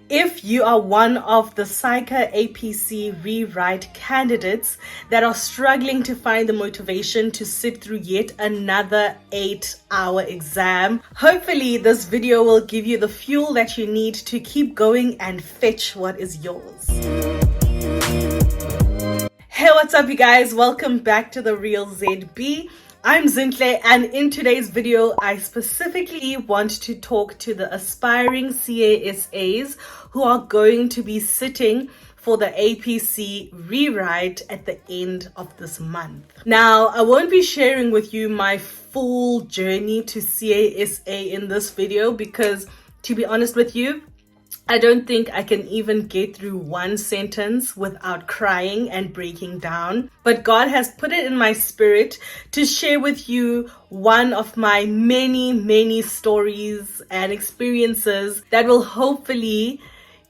If you are one of the SAICA APC Rewrite candidates that are struggling to find the motivation to sit through yet another 8-hour exam, hopefully this video will give you the fuel that you need to keep going and fetch what is yours. Hey, what's up you guys? Welcome back to The Real ZB. I'm Zintle, and in today's video, I specifically want to talk to the aspiring CASAs who are going to be sitting for the APC Rewrite at the end of this month. Now, I won't be sharing with you my full journey to CASA in this video because, to be honest with you, I don't think I can even get through one sentence without crying and breaking down. But God has put it in my spirit to share with you one of my many stories and experiences that will hopefully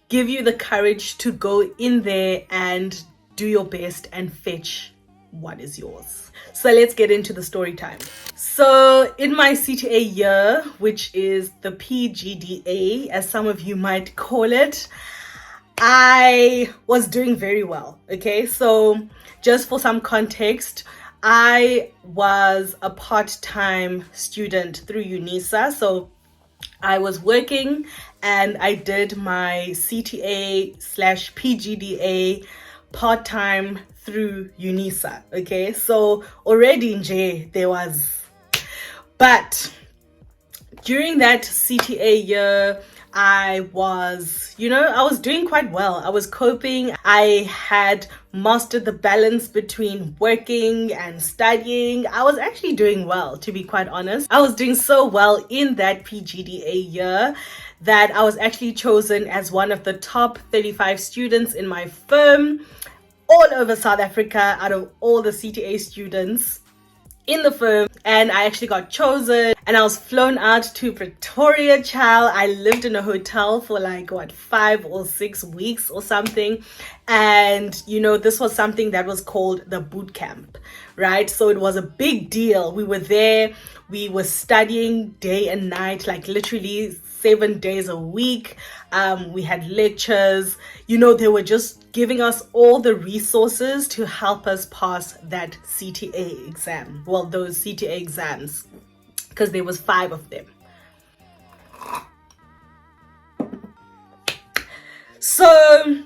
give you the courage to go in there and do your best and fetch what is yours. So let's get into the story time. So in my CTA year, which is the PGDA, as some of you might call it, I was doing very well. Okay, so just for some context, I was a part-time student through UNISA. So I was working and I did my CTA/PGDA part-time through UNISA. Okay, so already in J there was, but during that CTA year, I was doing quite well. I was coping. I had mastered the balance between working and studying. I was actually doing well, to be quite honest. I was doing so well in that PGDA year that I was actually chosen as one of the top 35 students in my firm all over South Africa out of all the CTA students in the firm. And I actually got chosen and I was flown out to Pretoria, child. I lived in a hotel for like 5 or 6 weeks or something. And this was something that was called the boot camp, right? So it was a big deal. We were there, we were studying day and night, like literally 7 days a week. We had lectures, they were just giving us all the resources to help us pass that CTA exam. Well, those CTA exams, because there was 5 of them. So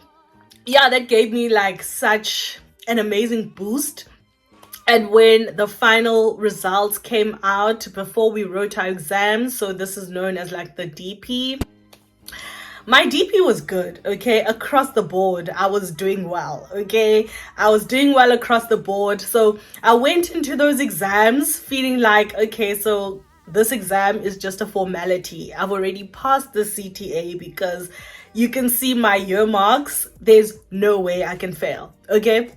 yeah, that gave me like such an amazing boost. And when the final results came out before we wrote our exams, so this is known as like the DP, my DP was good, okay? Across the board, I was doing well, okay? I was doing well across the board. So I went into those exams feeling like, okay, so this exam is just a formality. I've already passed the CTA because you can see my year marks. There's no way I can fail, okay?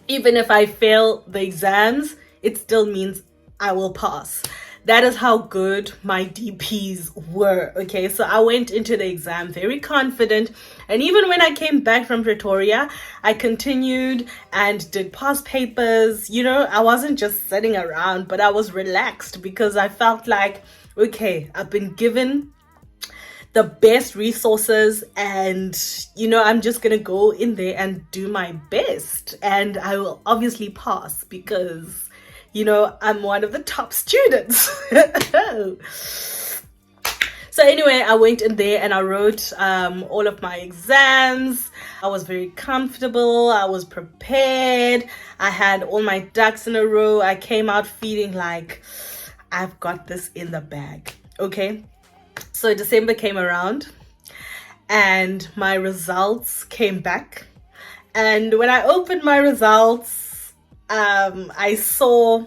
Even if I fail the exams, it still means I will pass. That is how good my DPs were, okay? So I went into the exam very confident. And even when I came back from Pretoria, I continued and did past papers. I wasn't just sitting around, but I was relaxed because I felt like, okay, I've been given the best resources and I'm just gonna go in there and do my best, and I will obviously pass because I'm one of the top students. So anyway, I went in there and I wrote all of my exams. I was very comfortable, I was prepared, I had all my ducks in a row. I came out feeling like I've got this in the bag, okay? So December came around and my results came back. And when I opened my results, I saw,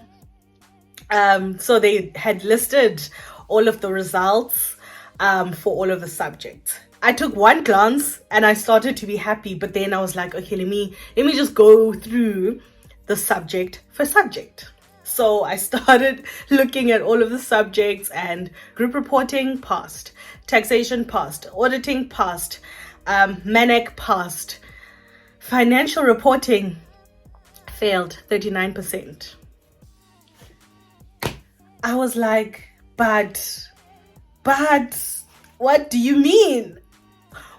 so they had listed all of the results for all of the subjects. I took one glance and I started to be happy, but then I was like, okay, let me just go through the subject for subject. So I started looking at all of the subjects, and group reporting passed, taxation passed, auditing passed, MANEC passed, financial reporting failed 39%. I was like, but what do you mean?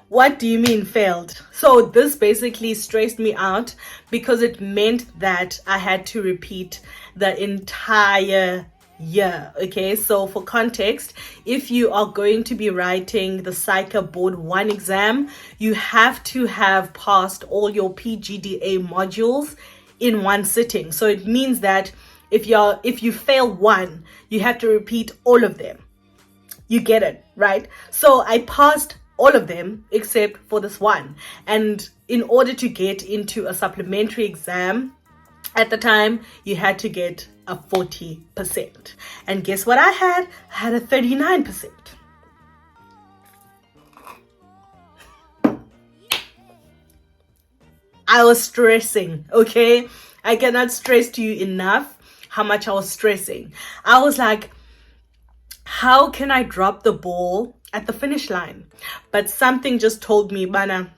What do you mean failed? So this basically stressed me out because it meant that I had to repeat the entire year. Okay, so for context, if you are going to be writing the SAICA Board 1 exam, you have to have passed all your PGDA modules in one sitting. So it means that if you fail one, you have to repeat all of them. You get it, right? So I passed all of them except for this one. And in order to get into a supplementary exam, at the time, you had to get a 40%. And guess what I had? I had a 39%. I was stressing, okay? I cannot stress to you enough how much I was stressing. I was like, how can I drop the ball at the finish line? But something just told me, Bana,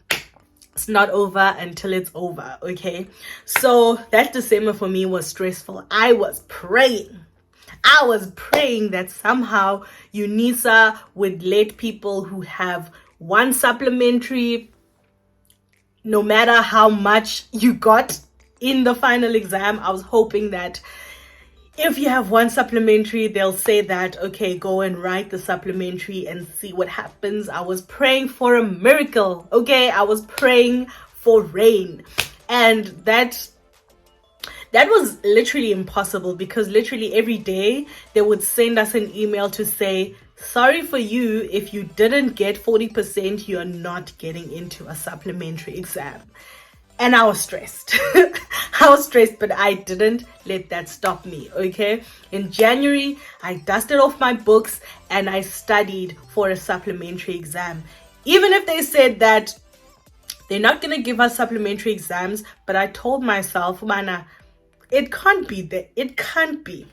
it's not over until it's over, okay? So that December for me was stressful. I was praying that somehow UNISA would let people who have one supplementary, no matter how much you got in the final exam, I was hoping that if you have one supplementary, they'll say that, okay, go and write the supplementary and see what happens. I was praying for a miracle, okay? I was praying for rain. And that was literally impossible because literally every day they would send us an email to say, sorry for you, if you didn't get 40%, you're not getting into a supplementary exam. And I was stressed. I was stressed, but I didn't let that stop me, okay? In January, I dusted off my books and I studied for a supplementary exam. Even if they said that they're not going to give us supplementary exams, but I told myself, Mana, it can't be there. It can't be.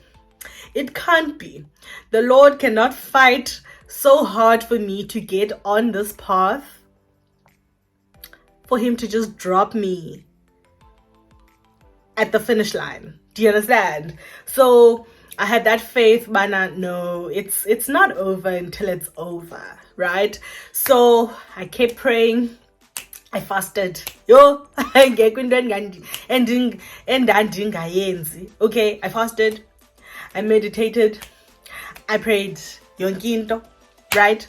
It can't be. The Lord cannot fight so hard for me to get on this path for him to just drop me at the finish line. Do you understand? So I had that faith, but no, it's not over until it's over, right? So I kept praying. I fasted. Okay, I fasted. I meditated. I prayed. Right?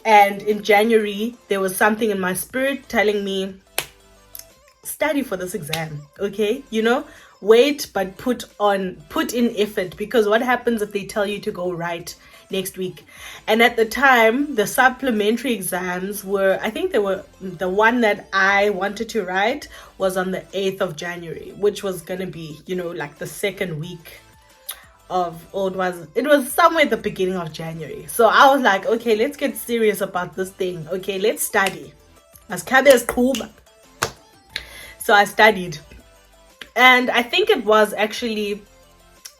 And in January, there was something in my spirit telling me, study for this exam, okay? Wait, but put in effort, because what happens if they tell you to go write next week? And at the time, the supplementary exams were, I think they were, the one that I wanted to write was on the 8th of January, which was going to be, like the second week it was somewhere at the beginning of January. So I was like, okay, let's get serious about this thing. Okay, let's study. So I studied. And I think it was actually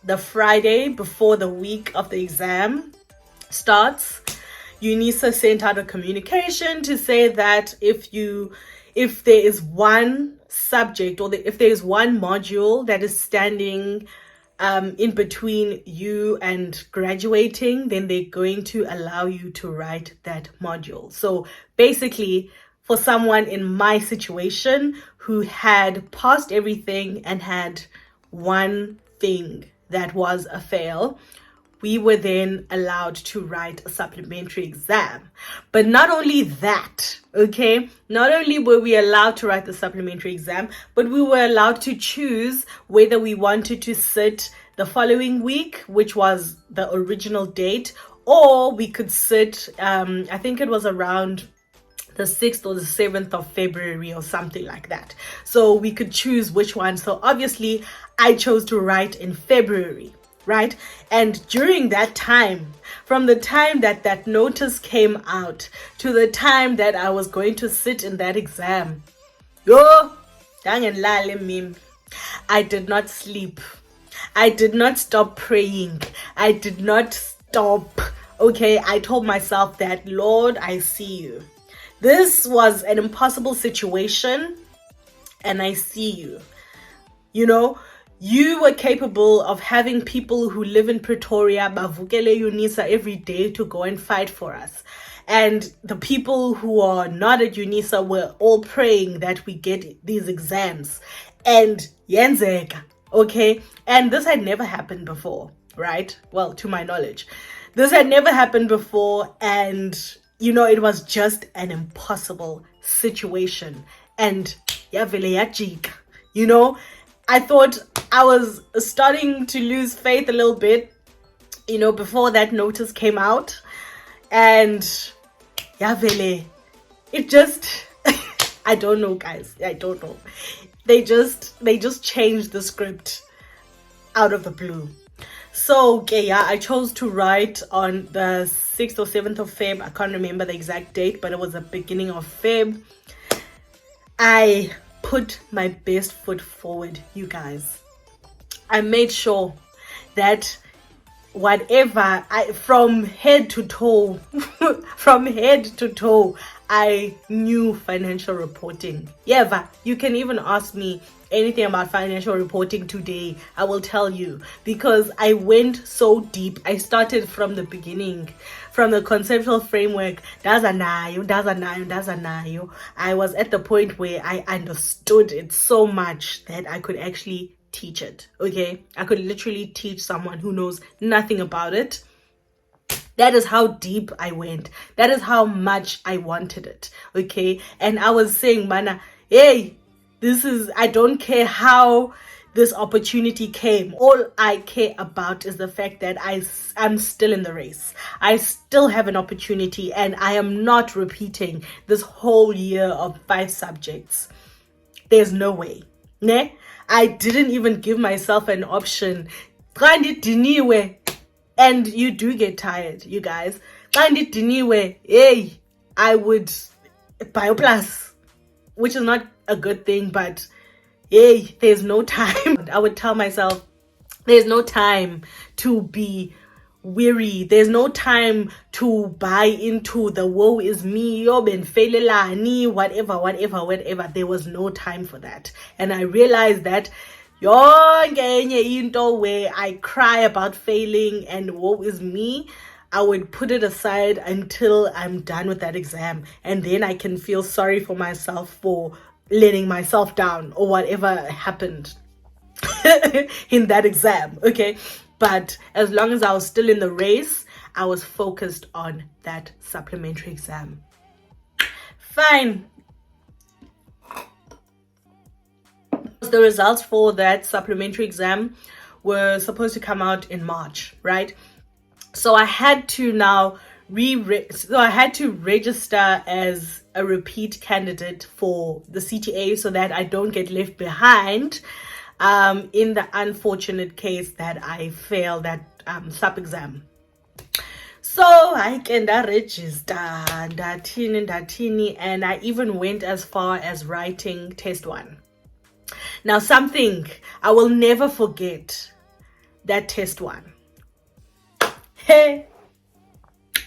the Friday before the week of the exam starts. UNISA sent out a communication to say that if there is one subject or if there is one module that is standing in between you and graduating, then they're going to allow you to write that module. So basically, for someone in my situation who had passed everything and had one thing that was a fail, we were then allowed to write a supplementary exam. But not only that, okay, not only were we allowed to write the supplementary exam, but we were allowed to choose whether we wanted to sit the following week, which was the original date, or we could sit, I think it was around the 6th or the 7th of February or something like that. So we could choose which one. So obviously I chose to write in February. Right? And during that time, from the time that notice came out to the time that I was going to sit in that exam, I did not sleep. I did not stop praying. I did not stop. Okay, I told myself that, Lord, I see you. This was an impossible situation, and I see you. You were capable of having people who live in Pretoria, bavukele UNISA every day to go and fight for us. and the people who are not at UNISA were all praying that we get these exams. And yenzeka, okay? And this had never happened before, right? Well, to my knowledge. This had never happened before, and it was just an impossible situation. And yavele yajika, I thought I was starting to lose faith a little bit, before that notice came out. And yavele, it just I don't know, guys. I don't know. They just changed the script out of the blue. So okay, yeah, I chose to write on the 6th or 7th of Feb. I can't remember the exact date, but it was the beginning of Feb. I put my best foot forward, you guys. I made sure that whatever from head to toe, I knew financial reporting. Yeah, you can even ask me anything about financial reporting today. I will tell you, because I went so deep. I started from the beginning, from the conceptual framework. I was at the point where I understood it so much that I could actually teach it. Okay, I could literally teach someone who knows nothing about it. That is how deep I went. That is how much I wanted it. Okay, and I was saying, mana, hey, I don't care how this opportunity came. All I care about is the fact that I'm still in the race. I still have an opportunity, and I am not repeating this whole year of 5 subjects. There's no way. Ne? I didn't even give myself an option. And you do get tired, you guys. Hey, I would buy a plus, which is not a good thing, but hey, there's no time. I would tell myself, there's no time to be weary. There's no time to buy into the woe is me, whatever. There was no time for that. And I realized that where I cry about failing and woe is me, I would put it aside until I'm done with that exam, and then I can feel sorry for myself for letting myself down or whatever happened in that exam. Okay, but as long as I was still in the race, I was focused on that supplementary exam. Fine. The results for that supplementary exam were supposed to come out in March, right? So I had to now register as a repeat candidate for the CTA so that I don't get left behind in the unfortunate case that I fail that sub exam. So I can register datini, and I even went as far as writing test 1. Now, something I will never forget, that test 1. Hey,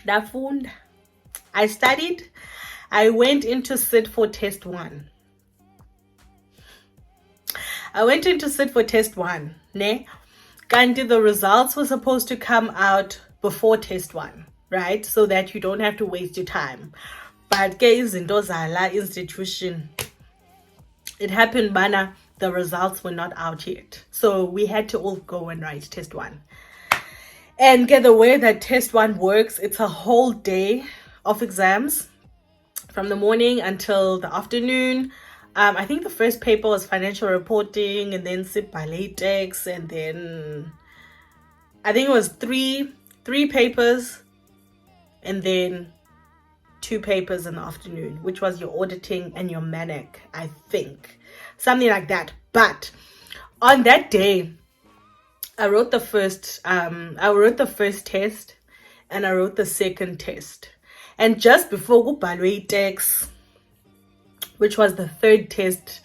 Dafund. I studied. I went in to sit for test 1. Ne? Kandi, the results were supposed to come out before test 1, right? So that you don't have to waste your time. But izinto zala institution, it happened, bana, the results were not out yet. So we had to all go and write test 1. And get the way that test 1 works, it's a whole day of exams from the morning until the afternoon. I think the first paper was financial reporting, and then SIP by latex, and then I think it was three papers, and then 2 papers in the afternoon, which was your auditing and your manic, I think. Something like that. But on that day, I wrote the first test, and I wrote the second test. And just before kubhalwe text, which was the third test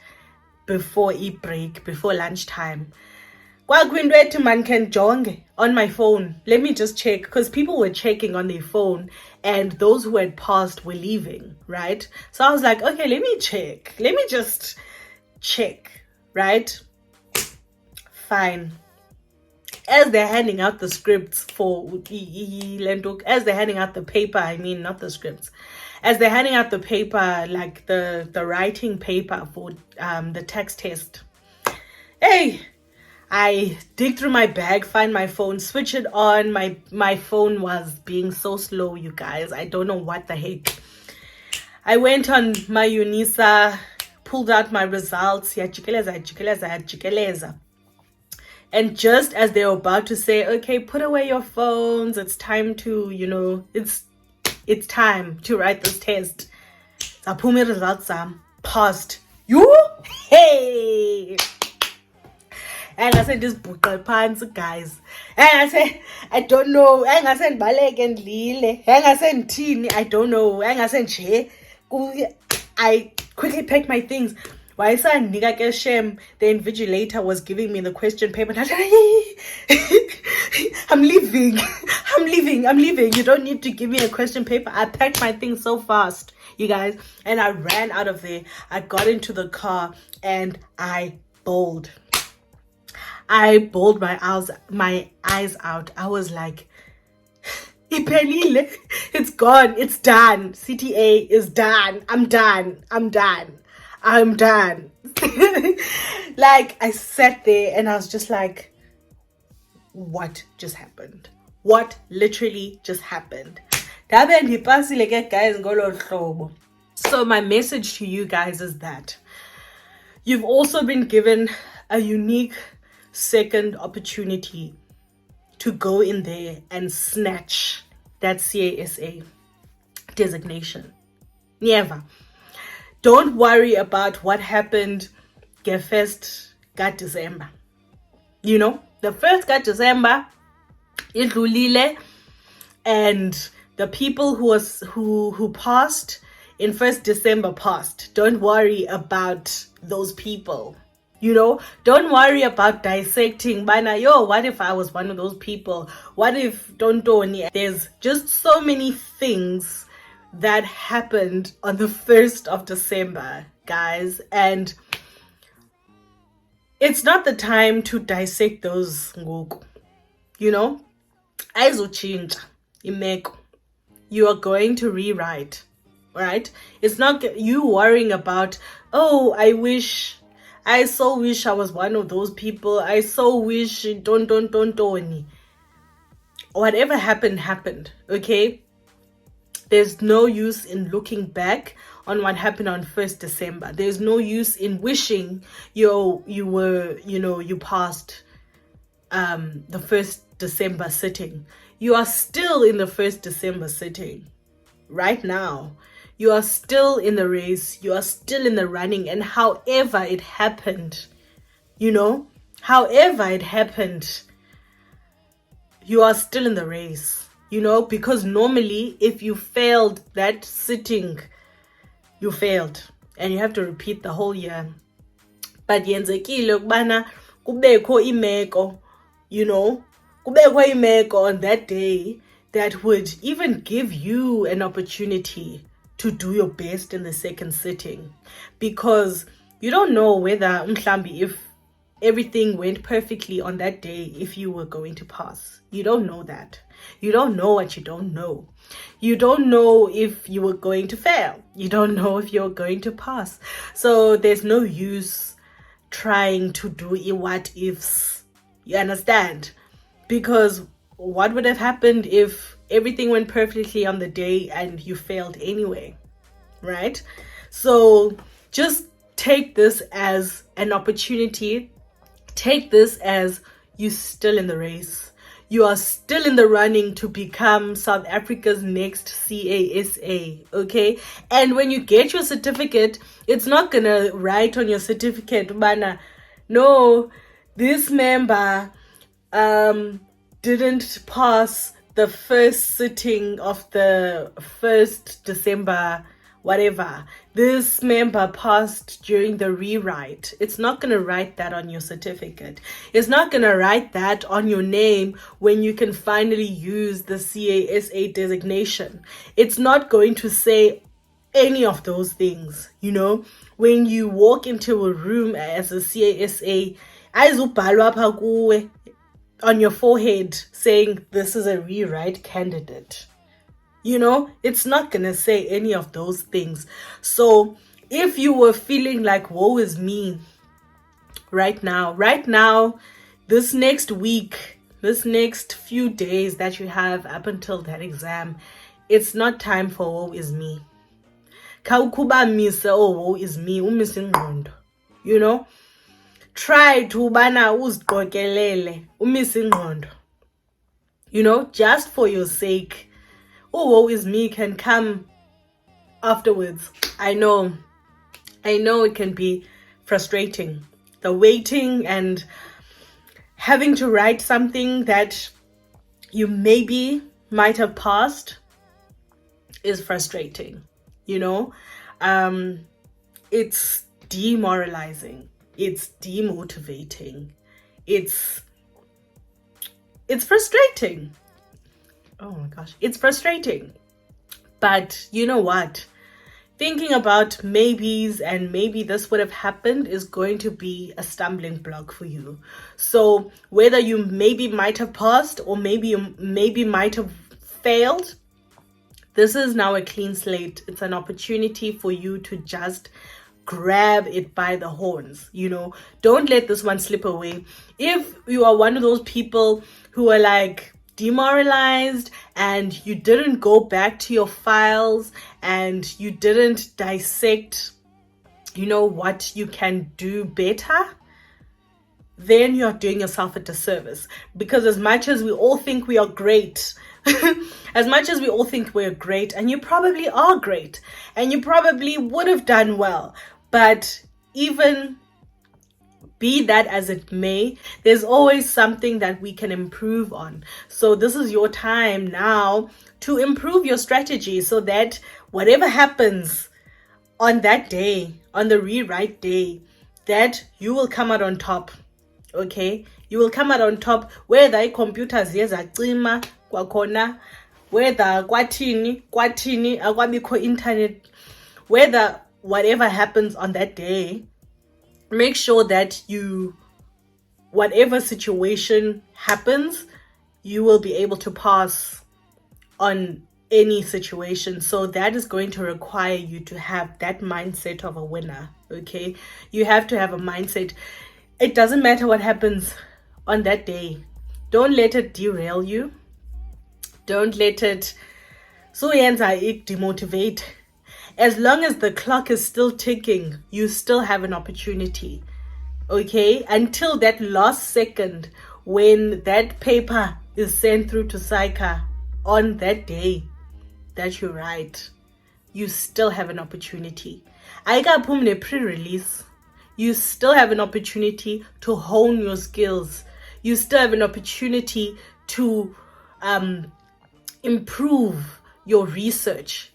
before break, before lunchtime, man can jonge on my phone. Let me just check, because people were checking on their phone, and those who had passed were leaving, right? So I was like, okay, let me check. Let me just check, right? Fine. as they're handing out the scripts for as they're handing out the paper, I mean not the scripts, as they're handing out the paper, like the writing paper for the text test. Hey, I dig through my bag, find my phone, switch it on. My phone was being so slow, you guys. I don't know what the heck. I went on my Unisa, pulled out my results. And just as they were about to say, okay, put away your phones, it's time to, it's time to write this test. Zaphume results passed. You? Hey! And I said, this book pants, guys. And I said, I don't know. And I said, Balek and Lile. And I said, Teen, I don't know. And I said, Che. I quickly packed my things. Why is that nigga shame? The invigilator was giving me the question paper. And I said, I'm leaving. You don't need to give me a question paper. I packed my things so fast, you guys. And I ran out of there. I got into the car and I bawled. My eyes out. I was like, it's gone. It's done. CTA is done. I'm done. Like, I sat there and I was just like, what just happened? What literally just happened? So my message to you guys is that you've also been given a unique second opportunity to go in there and snatch that CASA designation. Never. Don't worry about what happened the first got December. The first got December, idlulile, and the people who passed in 1st December passed. Don't worry about those people. Don't worry about dissecting. What if I was one of those people? What if Tontoni? There's just so many things that happened on the 1st of December, guys. And it's not the time to dissect those ngoku. Aizochinja imeko. You are going to rewrite, right? It's not you worrying about, oh, I so wish I was one of those people. I so wish don't. Whatever happened, okay? There's no use in looking back on what happened on 1st December. There's no use in wishing you passed the 1st December sitting. You are still in the 1st December sitting right now. You are still in the race. You are still in the running. And however it happened, you are still in the race, because normally if you failed that sitting, you failed. And you have to repeat the whole year. But yenzekile ukubana kubekho imeko, kubekho imeko on that day that would even give you an opportunity to do your best in the second sitting, because you don't know whether mhlambi, if everything went perfectly on that day, if you were going to pass. You don't know that. You don't know what you don't know. You don't know if you were going to fail. You don't know if you're going to pass. So there's no use trying to do what ifs. You understand? Because what would have happened if everything went perfectly on the day and you failed anyway, right? So just take this as an opportunity. Take this as you're still in the race. You are still in the running to become South Africa's next CASA, okay? And when you get your certificate, it's not gonna write on your certificate, Bana, no, this member didn't pass the first sitting of the 1st December, whatever. This member passed during the rewrite. It's not going to write that on your certificate. It's not going to write that on your name when you can finally use the CASA designation. It's not going to say any of those things, When you walk into a room as a CASA, ayizubhalwa apha kuwe. on your forehead saying this is a rewrite candidate. It's not gonna say any of those things. So if you were feeling like woe is me right now, this next week, this next few days that you have up until that exam, it's not time for woe is me. Khawukhuba mise woe is me, umise ingqondo. Try to bana uziqokelele, umise ingqondo. Just for your sake. Woe is me can come afterwards. I know it can be frustrating. The waiting and having to write something that you maybe might have passed is frustrating. It's demoralizing. It's demotivating. It's frustrating. Oh my gosh, it's frustrating. But you know what? Thinking about maybes and maybe this would have happened is going to be a stumbling block for you. So whether you maybe might have passed or maybe you might have failed, this is now a clean slate. It's an opportunity for you to just grab it by the horns. Don't let this one slip away. If you are one of those people who are like demoralized and you didn't go back to your files and you didn't dissect what you can do better, then you're doing yourself a disservice. Because as much as we all think we are great, as much as we all think we're great, and you probably are great and you probably would have done well, but even be that as it may, there's always something that we can improve on. So this is your time now to improve your strategy so that whatever happens on that day, on the rewrite day, that you will come out on top. Okay? You will come out on top, whether computers ziyazacima kwakhona, whether kwathini akwabikho internet, whether whatever happens on that day, make sure that whatever situation happens, you will be able to pass on any situation. So that is going to require you to have that mindset of a winner. Okay? You have to have a mindset. It doesn't matter what happens on that day. Don't let it derail you. Don't let it demotivate. As long as the clock is still ticking, you still have an opportunity. Okay? Until that last second when that paper is sent through to SAICA on that day that you write, you still have an opportunity. Ayikaphumi pre-release. You still have an opportunity to hone your skills. You still have an opportunity to improve your research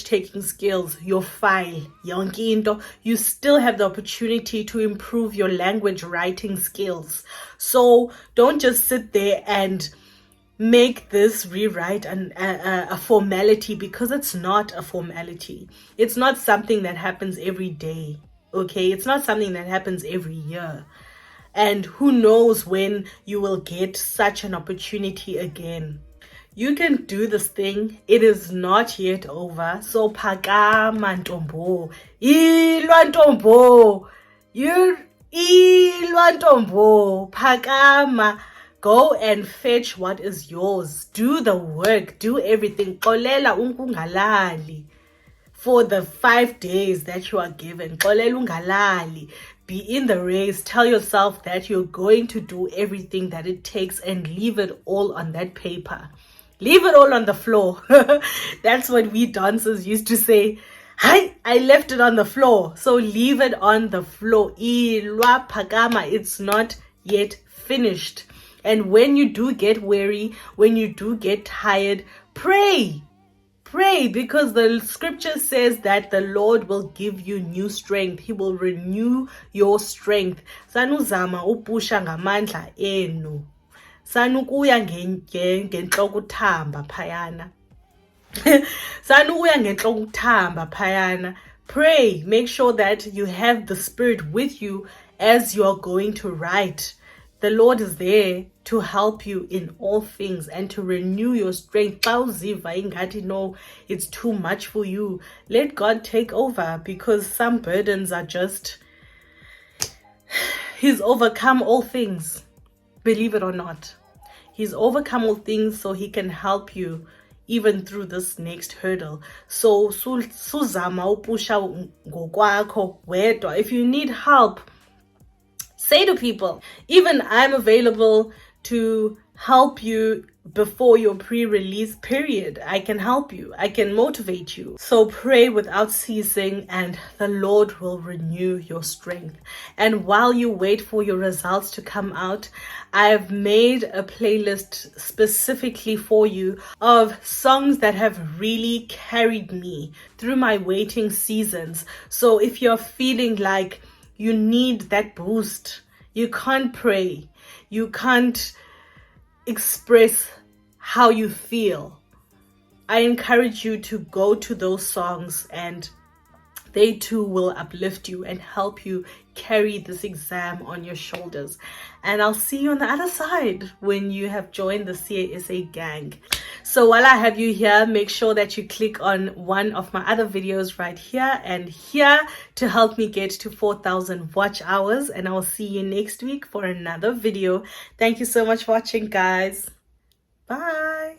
taking skills, your file, yonke into. You still have the opportunity to improve your language writing skills. So don't just sit there and make this rewrite a formality, because it's not a formality. It's not something that happens every day. Okay? It's not something that happens every year. And who knows when you will get such an opportunity again. You can do this thing. It is not yet over. So phakama ntombo. Ilwa ntombo. Ilwa ntombo. Phakama. Go and fetch what is yours. Do the work. Do everything. Xolela ungalali. For the 5 days that you are given. Xolela ungalali. Be in the race. Tell yourself that you're going to do everything that it takes and leave it all on that paper. Leave it all on the floor. That's what we dancers used to say. Hi, I left it on the floor. So leave it on the floor. Ilwa phakama. It's not yet finished. And when you do get weary, when you do get tired, pray. Pray, because the scripture says that the Lord will give you new strength. He will renew your strength. Sanuzama upusha ngamandla enu. Sanukuya ngenhloko uthamba phayana. Sanukuya ngenhloko uthamba phayana. Pray. Make sure that you have the Spirit with you as you are going to write The Lord is there to help you in all things and to renew your strength. No, it's too much for you. Let God take over, because some burdens are just, He's overcome all things. Believe it or not. He's overcome all things so He can help you even through this next hurdle. So suzama upusha ngokwakho wedwa. If you need help, say to people, even I'm available to help you before your pre-release period. I can help you. I can motivate you. So pray without ceasing and the Lord will renew your strength. And while you wait for your results to come out, I've made a playlist specifically for you of songs that have really carried me through my waiting seasons. So if you're feeling like you need that boost, you can't pray, you can't express how you feel, I encourage you to go to those songs, and they too will uplift you and help you carry this exam on your shoulders. And I'll see you on the other side when you have joined the CASA gang. So while I have you here, make sure that you click on one of my other videos right here and here to help me get to 4,000 watch hours. And I will see you next week for another video. Thank you so much for watching, guys. Bye.